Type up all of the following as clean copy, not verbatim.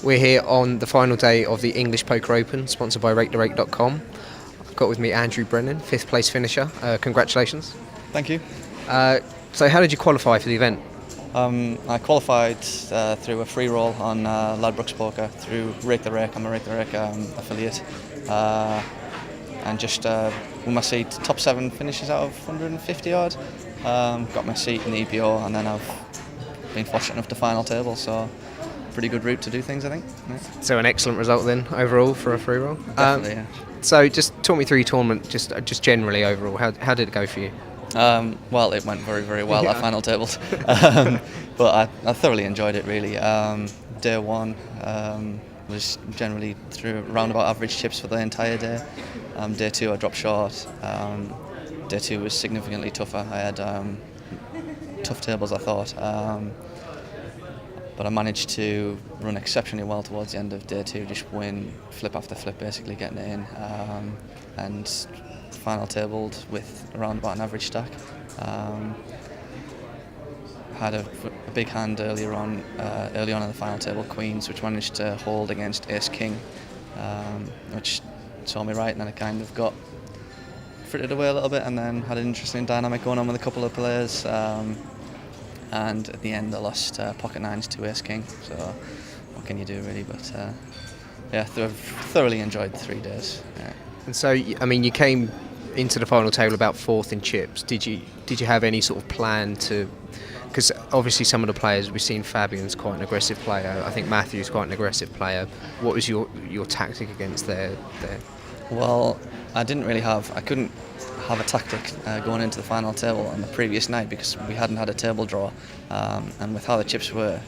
We're here on the final day of the English Poker Open, sponsored by RateTheRake.com. I've got with me Andrew Brennan, 5th place finisher. Congratulations. Thank you. So how did you qualify for the event? I qualified through a free roll on Ladbrokes Poker through Rate the Rake. I'm a Rate the Rake affiliate. And just with my seat, top 7 finishes out of 150 odd. Got my seat in the EPO, and then I've been fortunate enough to final table, so pretty good route to do things, I think. Yeah. So an excellent result then, overall, for a free roll? Definitely, yeah. So just talk me through your tournament, just generally overall. How did it go for you? Well, it went very, very well. Yeah. I final tabled, but I thoroughly enjoyed it, really. Day 1 was generally through around about average chips for the entire day. Day 2 I dropped short. Day 2 was significantly tougher. I had tough tables, I thought, but I managed to run exceptionally well towards the end of day 2, just win flip after flip, basically getting it in, and final tabled with around about an average stack. Had a big hand early on in the final table, queens, which managed to hold against ace king, which saw me right, and then I kind of got frittered away a little bit, and then had an interesting dynamic going on with a couple of players, and at the end I lost pocket nines to ace king, so what can you do, really? But yeah, thoroughly enjoyed the 3 days. Yeah. And so, I mean, you came into the final table about 4th in chips. Did you have any sort of plan to? Because obviously some of the players, we've seen Fabian's quite an aggressive player. I think Matthew's quite an aggressive player. What was your tactic against there? Well, I couldn't have a tactic going into the final table on the previous night because we hadn't had a table draw, and with how the chips were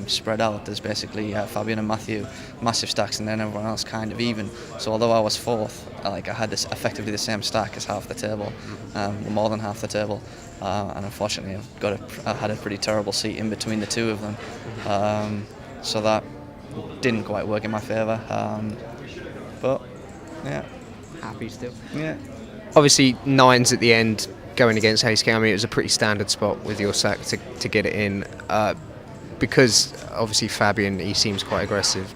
spread out, there's basically Fabian and Matthew massive stacks, and then everyone else kind of even. So although I was 4th, I had this effectively the same stack as half the table, more than half the table, and unfortunately I had a pretty terrible seat in between the two of them, so that didn't quite work in my favour, but yeah. Happy still? Yeah. Obviously, 9s at the end going against ace king. I mean, it was a pretty standard spot with your sack to get it in. Because obviously Fabian, he seems quite aggressive.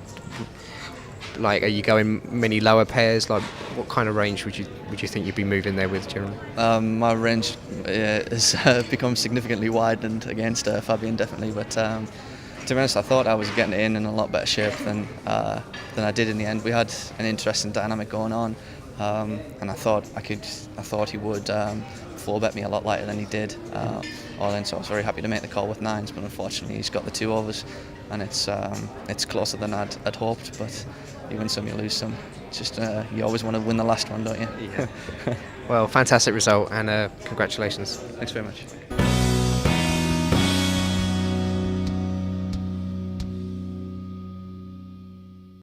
Like, are you going many lower pairs? Like, what kind of range would you think you'd be moving there with generally? My range has become significantly widened against Fabian, definitely. But to be honest, I thought I was getting it in a lot better shape than I did in the end. We had an interesting dynamic going on. And I thought he would 4-bet me a lot lighter than he did all in, so I was very happy to make the call with 9s, but unfortunately he's got the 2 overs, and it's closer than I'd hoped, but you win some, you lose some. It's just you always want to win the last one, don't you? Yeah. Well, fantastic result, and congratulations. Thanks very much.